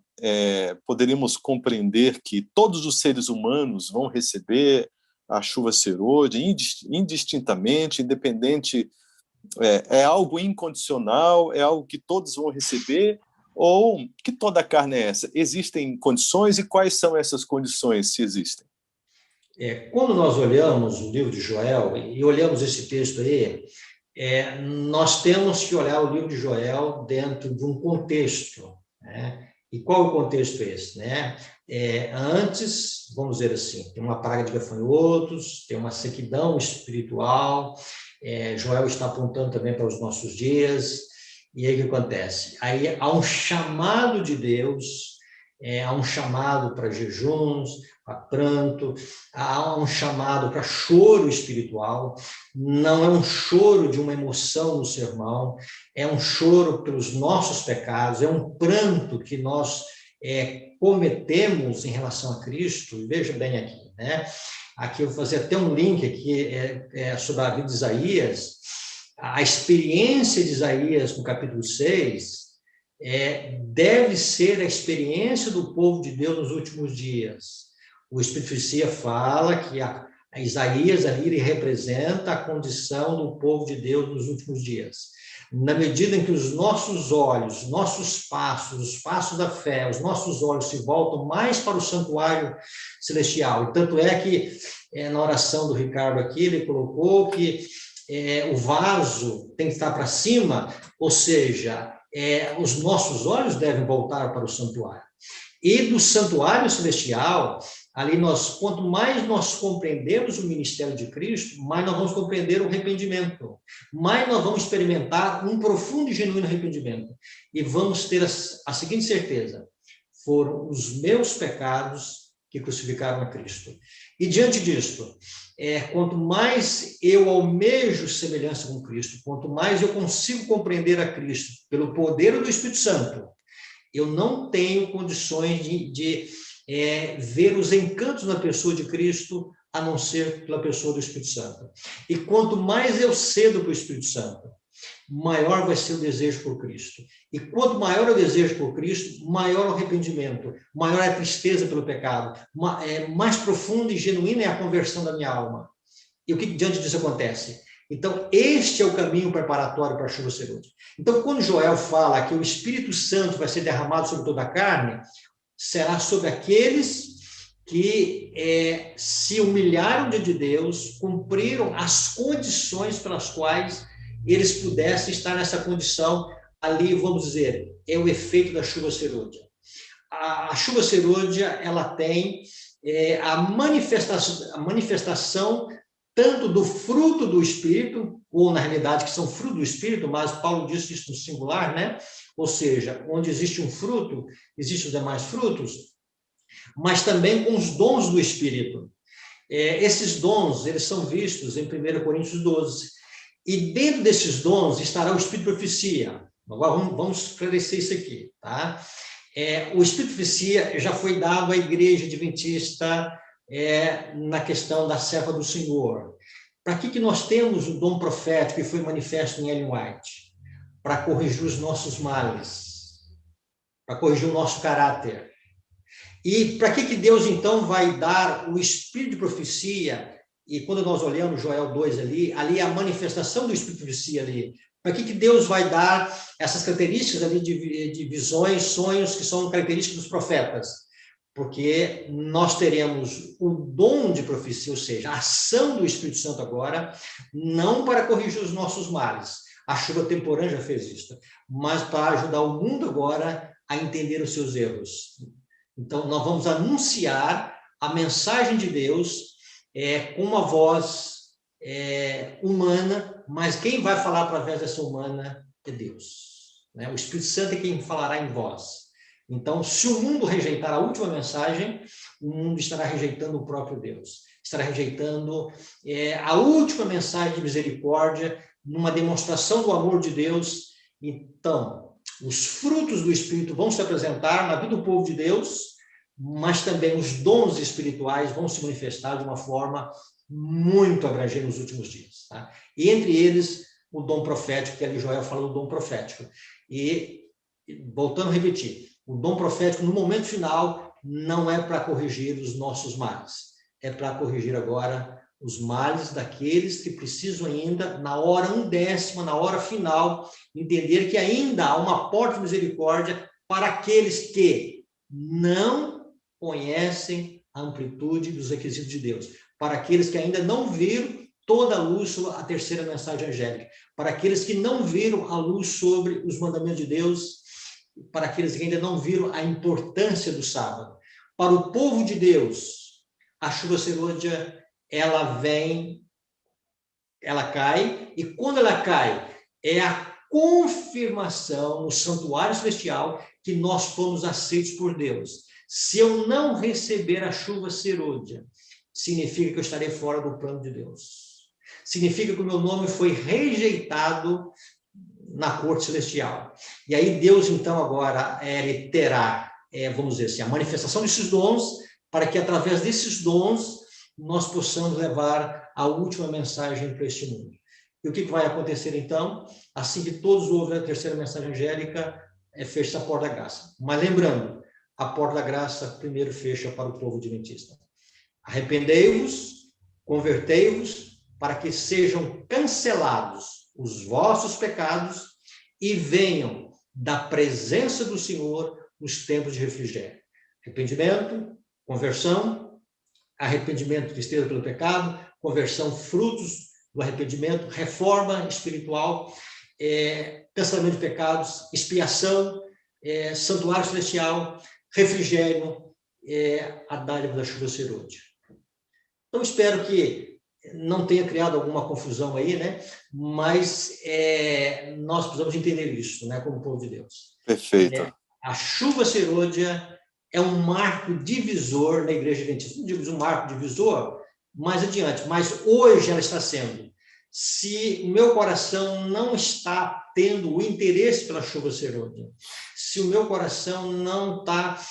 poderíamos compreender que todos os seres humanos vão receber a chuva serôdia indistintamente, independente, é algo incondicional, é algo que todos vão receber, ou que toda a carne é essa? Existem condições, e quais são essas condições, se existem? Quando nós olhamos o livro de Joel e olhamos esse texto aí, nós temos que olhar o livro de Joel dentro de um contexto, né? E qual é o contexto esse, né? Antes, vamos dizer assim, tem uma praga de gafanhotos, tem uma sequidão espiritual, Joel está apontando também para os nossos dias, e aí o que acontece? Aí há um chamado de Deus, há um chamado para jejuns, para pranto, há um chamado para choro espiritual, não é um choro de uma emoção no sermão, é um choro pelos nossos pecados, é um pranto que nós cometemos em relação a Cristo. Veja bem aqui, né? Aqui eu vou fazer até um link aqui sobre a vida de Isaías. A experiência de Isaías no capítulo 6 deve ser a experiência do povo de Deus nos últimos dias. O Espírito de Profecia fala que a Isaías ali ele representa a condição do povo de Deus nos últimos dias. Na medida em que os nossos olhos, nossos passos, os passos da fé, os nossos olhos se voltam mais para o santuário celestial. E tanto é que na oração do Ricardo aqui, ele colocou que o vaso tem que estar para cima, ou seja, os nossos olhos devem voltar para o santuário. E do santuário celestial, ali quanto mais nós compreendemos o ministério de Cristo, mais nós vamos compreender o arrependimento, mais nós vamos experimentar um profundo e genuíno arrependimento. E vamos ter a seguinte certeza: foram os meus pecados que crucificaram a Cristo. E diante disto, quanto mais eu almejo semelhança com Cristo, quanto mais eu consigo compreender a Cristo pelo poder do Espírito Santo, eu não tenho condições de ver os encantos na pessoa de Cristo, a não ser pela pessoa do Espírito Santo. E quanto mais eu cedo para o Espírito Santo, maior vai ser o desejo por Cristo. E quanto maior é o desejo por Cristo, maior é o arrependimento, maior é a tristeza pelo pecado, mais profunda e genuína é a conversão da minha alma. E o que diante disso acontece? Então, este é o caminho preparatório para a chuva serôdia. Então, quando Joel fala que o Espírito Santo vai ser derramado sobre toda a carne, será sobre aqueles que se humilharam diante de Deus, cumpriram as condições pelas quais eles pudessem estar nessa condição ali, vamos dizer, é o efeito da chuva serôdia. A chuva serôdia, ela tem a manifestação tanto do fruto do Espírito, ou na realidade que são fruto do Espírito, mas Paulo disse isso no singular, né? Ou seja, onde existe um fruto, existem os demais frutos, mas também com os dons do Espírito. Esses dons, eles são vistos em 1 Coríntios 12. E dentro desses dons estará o Espírito de profecia. Agora vamos esclarecer isso aqui, tá? O Espírito de profecia já foi dado à igreja adventista na questão da serva do Senhor. Para que nós temos o dom profético que foi manifesto em Ellen White? Para corrigir os nossos males, para corrigir o nosso caráter. E para que Deus, então, vai dar o Espírito de profecia? E quando nós olhamos Joel 2 ali é a manifestação do Espírito de profecia ali. Para que Deus vai dar essas características ali de visões, sonhos, que são características dos profetas? Porque nós teremos o dom de profecia, ou seja, a ação do Espírito Santo agora, não para corrigir os nossos males. A chuva temporânea já fez isso, mas para ajudar o mundo agora a entender os seus erros. Então, nós vamos anunciar a mensagem de Deus com uma voz humana, mas quem vai falar através dessa humana é Deus, né? O Espírito Santo é quem falará em voz. Então, se o mundo rejeitar a última mensagem, o mundo estará rejeitando o próprio Deus. estará rejeitando a última mensagem de misericórdia, numa demonstração do amor de Deus. Então, os frutos do Espírito vão se apresentar na vida do povo de Deus, mas também os dons espirituais vão se manifestar de uma forma muito abrangente nos últimos dias. Tá? E entre eles, o dom profético, que ali Joel fala do dom profético. E, voltando a repetir, o dom profético, no momento final, não é para corrigir os nossos males, é para corrigir agora os males daqueles que precisam ainda, na hora 1/10, na hora final, entender que ainda há uma porta de misericórdia para aqueles que não conhecem a amplitude dos requisitos de Deus, para aqueles que ainda não viram toda a luz sobre a terceira mensagem angélica, para aqueles que não viram a luz sobre os mandamentos de Deus, para aqueles que ainda não viram a importância do sábado. Para o povo de Deus, a chuva serôdia, ela vem, ela cai, e quando ela cai, é a confirmação no santuário celestial que nós fomos aceitos por Deus. Se eu não receber a chuva serôdia, significa que eu estarei fora do plano de Deus. Significa que o meu nome foi rejeitado na corte celestial. E aí Deus, então, agora, ele terá, vamos dizer assim, a manifestação desses dons, para que, através desses dons, nós possamos levar a última mensagem para este mundo. E o que vai acontecer, então? Assim que todos ouvem a terceira mensagem angélica, fecha a porta da graça. Mas lembrando, a porta da graça primeiro fecha para o povo adventista. Arrependei-vos, convertei-vos, para que sejam cancelados os vossos pecados e venham da presença do Senhor os tempos de refrigério. Arrependimento, conversão, arrependimento, tristeza pelo pecado, conversão, frutos do arrependimento, reforma espiritual, cancelamento de pecados, expiação, santuário celestial, refrigério, a dádiva da chuva serôdia. Então, espero que não tenha criado alguma confusão aí, né? Mas nós precisamos entender isso, né? Como povo de Deus. Perfeito. A chuva serôdia é um marco divisor na igreja adventista. Não digo um marco divisor mais adiante, mas hoje ela está sendo. Se o meu coração não está tendo o interesse pela chuva serôdia, se o meu coração não está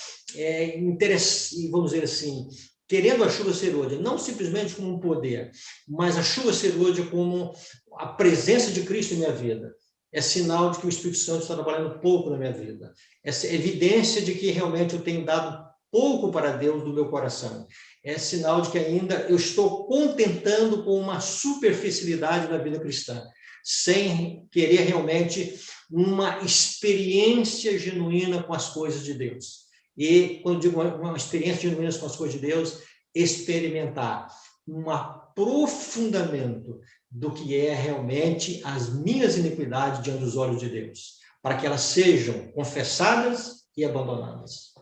vamos dizer assim, querendo a chuva serôdia, não simplesmente como um poder, mas a chuva serôdia como a presença de Cristo em minha vida, é sinal de que o Espírito Santo está trabalhando pouco na minha vida. Essa evidência de que realmente eu tenho dado pouco para Deus do meu coração. É sinal de que ainda eu estou contentando com uma superficialidade na vida cristã, sem querer realmente uma experiência genuína com as coisas de Deus. E, quando digo uma experiência genuína com as coisas de Deus, experimentar um aprofundamento do que é realmente as minhas iniquidades diante dos olhos de Deus, para que elas sejam confessadas e abandonadas.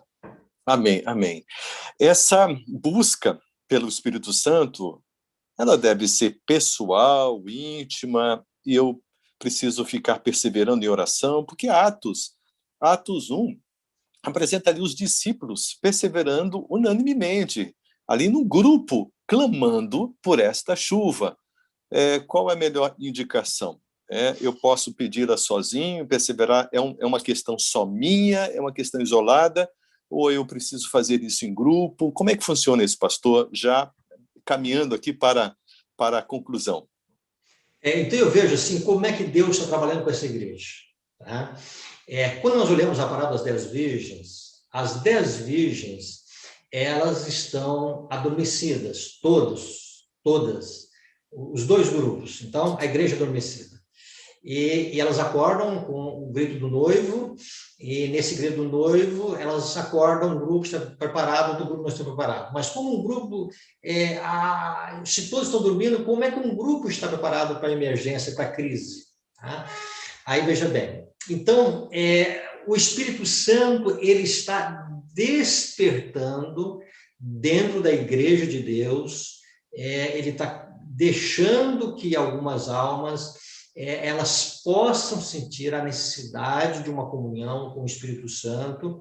Amém, amém. Essa busca pelo Espírito Santo, ela deve ser pessoal, íntima, e eu preciso ficar perseverando em oração, porque Atos 1, apresenta ali os discípulos perseverando unanimemente, ali no grupo, clamando por esta chuva. Qual é a melhor indicação? Eu posso pedi-la sozinho, perseverar, é uma questão só minha, é uma questão isolada, ou eu preciso fazer isso em grupo? Como é que funciona isso, pastor? Já caminhando aqui para a conclusão. Então eu vejo assim, como é que Deus está trabalhando com essa igreja. Tá? Quando nós olhamos a parábola das 10 virgens, as 10 virgens, elas estão adormecidas, todas, os dois grupos. Então, a igreja adormecida. E elas acordam com o grito do noivo, e nesse grito do noivo, elas acordam, um grupo está preparado, outro grupo não está preparado. Mas como um grupo, se todos estão dormindo, como é que um grupo está preparado para a emergência, para a crise? Tá? Aí, veja bem, então, o Espírito Santo, ele está despertando dentro da igreja de Deus, ele está deixando que algumas almas elas possam sentir a necessidade de uma comunhão com o Espírito Santo,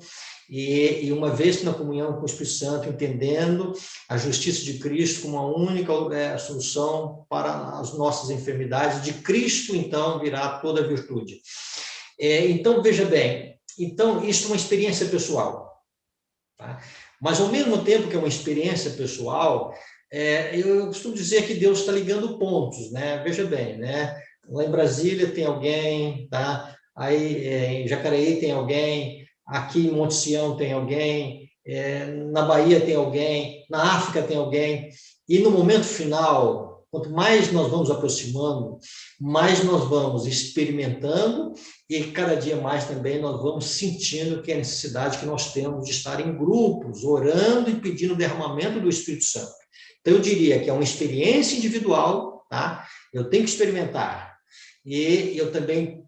e uma vez que na comunhão com o Espírito Santo, entendendo a justiça de Cristo como a única solução para as nossas enfermidades, de Cristo, então, virá toda a virtude. Então, veja bem, então, isso é uma experiência pessoal, tá? Mas, ao mesmo tempo que é uma experiência pessoal, eu costumo dizer que Deus está ligando pontos, né? Veja bem, né? Lá em Brasília tem alguém, tá? Aí em Jacareí tem alguém, aqui em Monte Sião tem alguém, na Bahia tem alguém, na África tem alguém, e no momento final, quanto mais nós vamos aproximando, mais nós vamos experimentando, e cada dia mais também nós vamos sentindo que é a necessidade que nós temos de estar em grupos, orando e pedindo o derramamento do Espírito Santo. Então, eu diria que é uma experiência individual, tá? Eu tenho que experimentar. E eu também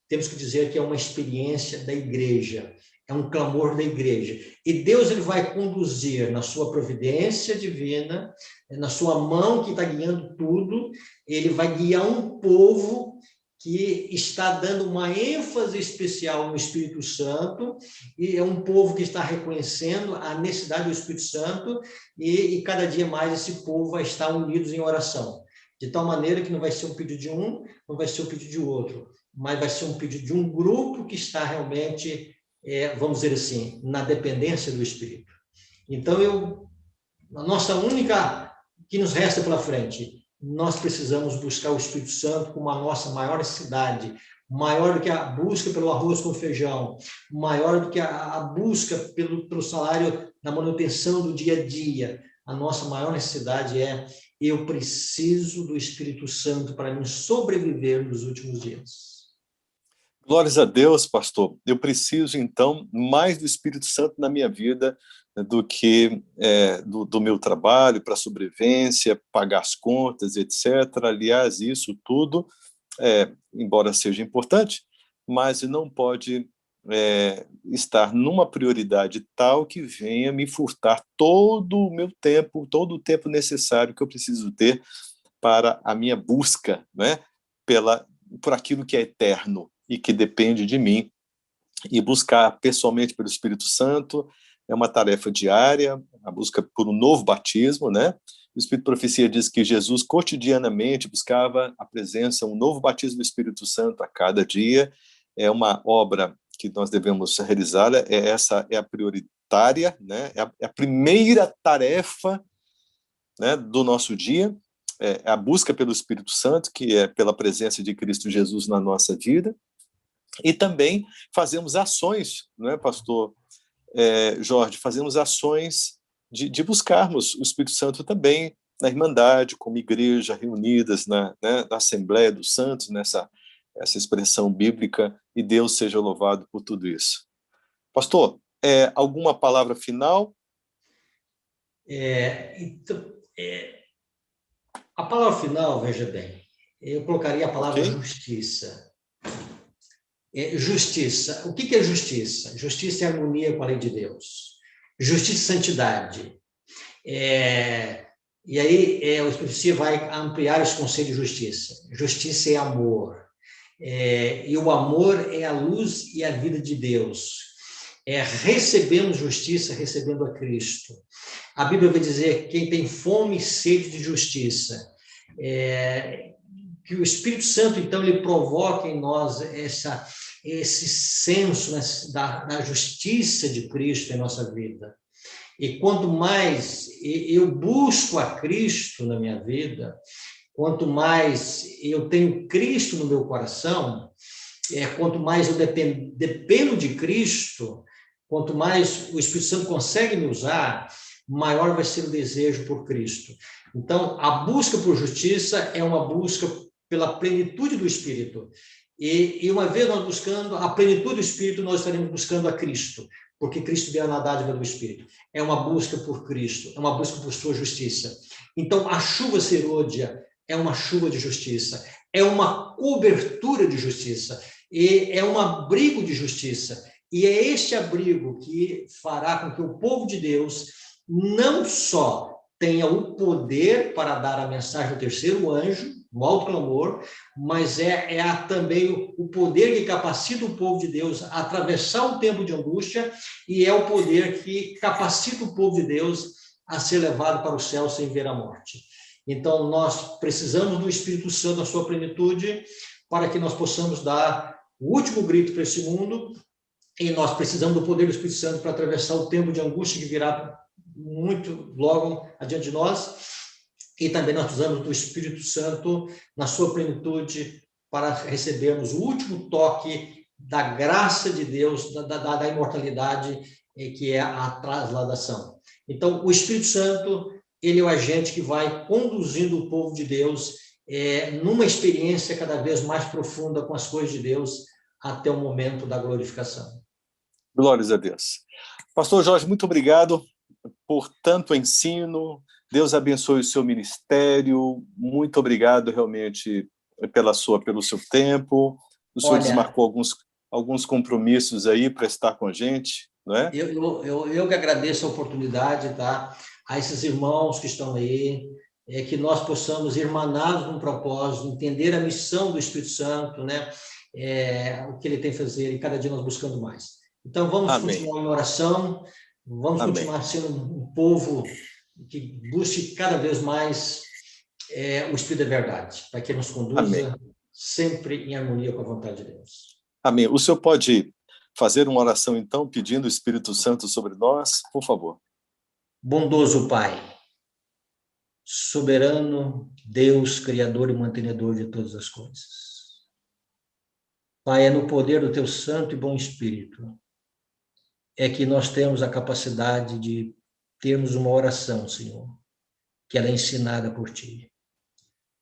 temos que dizer que é uma experiência da igreja, é um clamor da igreja. E Deus ele vai conduzir na sua providência divina, na sua mão que está guiando tudo, ele vai guiar um povo que está dando uma ênfase especial no Espírito Santo, e é um povo que está reconhecendo a necessidade do Espírito Santo, e cada dia mais esse povo vai estar unidos em oração, de tal maneira que não vai ser um pedido de um, não vai ser um pedido de outro, mas vai ser um pedido de um grupo que está realmente, vamos dizer assim, na dependência do Espírito. Então, a nossa única, que nos resta pela frente, nós precisamos buscar o Espírito Santo como a nossa maior necessidade, maior do que a busca pelo arroz com feijão, maior do que a busca pelo salário na manutenção do dia a dia. A nossa maior necessidade eu preciso do Espírito Santo para me sobreviver nos últimos dias. Glórias a Deus, pastor. Eu preciso, então, mais do Espírito Santo na minha vida do que do meu trabalho para sobrevivência, pagar as contas, etc. Aliás, isso tudo, embora seja importante, mas não pode estar numa prioridade tal que venha me furtar todo o meu tempo, todo o tempo necessário que eu preciso ter para a minha busca, né, por aquilo que é eterno e que depende de mim. E buscar pessoalmente pelo Espírito Santo é uma tarefa diária, a busca por um novo batismo, né? O Espírito de Profecia diz que Jesus cotidianamente buscava a presença, um novo batismo do Espírito Santo a cada dia. É uma obra que nós devemos realizar, essa é a prioritária, né? É a primeira tarefa, né, do nosso dia, a busca pelo Espírito Santo, que é pela presença de Cristo Jesus na nossa vida. E também fazemos ações, não é, pastor Jorge? Fazemos ações de buscarmos o Espírito Santo também na Irmandade, como igreja, reunidas na Assembleia dos Santos, essa expressão bíblica, e Deus seja louvado por tudo isso. Pastor, alguma palavra final? A palavra final, veja bem, eu colocaria a palavra justiça. Justiça. O que é justiça? Justiça é harmonia com a lei de Deus. Justiça e santidade. E aí o Espírito vai ampliar esse conceito de justiça. Justiça é amor. E o amor é a luz e a vida de Deus. Recebemos justiça recebendo a Cristo. A Bíblia vai dizer: quem tem fome e sede de justiça, que o Espírito Santo, então, ele provoca em nós esse senso, né, da justiça de Cristo em nossa vida. E quanto mais eu busco a Cristo na minha vida, quanto mais eu tenho Cristo no meu coração, quanto mais eu dependo de Cristo, quanto mais o Espírito Santo consegue me usar, maior vai ser o desejo por Cristo. Então, a busca por justiça é uma busca pela plenitude do Espírito. E uma vez nós buscando a plenitude do Espírito, nós estaremos buscando a Cristo, porque Cristo veio na dádiva do Espírito. É uma busca por Cristo, é uma busca por sua justiça. Então, a chuva serôdia é uma chuva de justiça, é uma cobertura de justiça, e é um abrigo de justiça. E é este abrigo que fará com que o povo de Deus não só tenha o poder para dar a mensagem ao terceiro anjo, no alto clamor, mas também o poder que capacita o povo de Deus a atravessar um tempo de angústia, e é o poder que capacita o povo de Deus a ser levado para o céu sem ver a morte. Então, nós precisamos do Espírito Santo na sua plenitude para que nós possamos dar o último grito para esse mundo, e nós precisamos do poder do Espírito Santo para atravessar o tempo de angústia que virá muito logo adiante de nós, e também nós precisamos do Espírito Santo na sua plenitude para recebermos o último toque da graça de Deus, da imortalidade, que é a trasladação. Então, o Espírito Santo, ele é o agente que vai conduzindo o povo de Deus numa experiência cada vez mais profunda com as coisas de Deus até o momento da glorificação. Glórias a Deus. Pastor Jorge, muito obrigado por tanto ensino. Deus abençoe o seu ministério. Muito obrigado realmente pelo seu tempo. O senhor desmarcou alguns compromissos aí para estar com a gente, não é? Eu que agradeço a oportunidade, tá? A esses irmãos que estão aí, que nós possamos, irmanados num propósito, entender a missão do Espírito Santo, né? O que ele tem a fazer, e cada dia nós buscando mais. Então, vamos continuar em oração, vamos continuar sendo um povo que busque cada vez mais o Espírito da verdade, para que nos conduza sempre em harmonia com a vontade de Deus. Amém. O senhor pode fazer uma oração, então, pedindo o Espírito Santo sobre nós, por favor? Bondoso Pai, soberano Deus, Criador e mantenedor de todas as coisas. Pai, é no poder do Teu Santo e Bom Espírito que nós temos a capacidade de termos uma oração, Senhor, que ela é ensinada por Ti.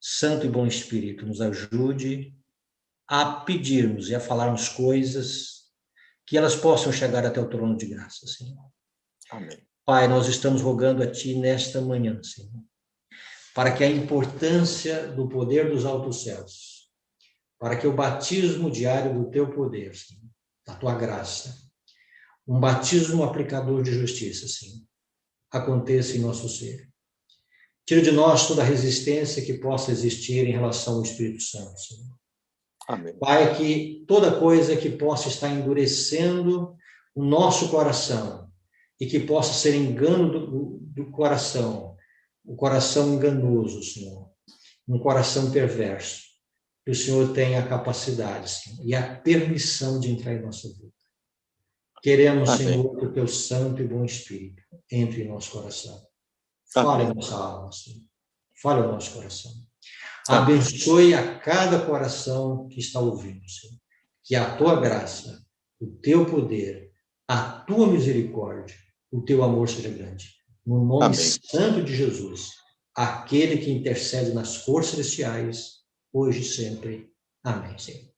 Santo e Bom Espírito, nos ajude a pedirmos e a falarmos coisas que elas possam chegar até o trono de graça, Senhor. Amém. Pai, nós estamos rogando a Ti nesta manhã, Senhor, para que a importância do poder dos altos céus, para que o batismo diário do Teu poder, Senhor, da Tua graça, um batismo aplicador de justiça, Senhor, aconteça em nosso ser. Tira de nós toda a resistência que possa existir em relação ao Espírito Santo, Senhor. Amém. Pai, que toda coisa que possa estar endurecendo o nosso coração e que possa ser engano do coração, o coração enganoso, Senhor, um coração perverso, que o Senhor tenha a capacidade, Senhor, e a permissão de entrar em nossa vida. Queremos, Senhor, que o Teu Santo e Bom Espírito entre em nosso coração. Fale em nossa alma, Senhor. Fale ao nosso coração. Abençoe a cada coração que está ouvindo, Senhor. Que a Tua graça, o Teu poder, a Tua misericórdia, o Teu amor seja grande. No nome santo de Jesus, aquele que intercede nas cores celestiais, hoje e sempre. Amém, Senhor.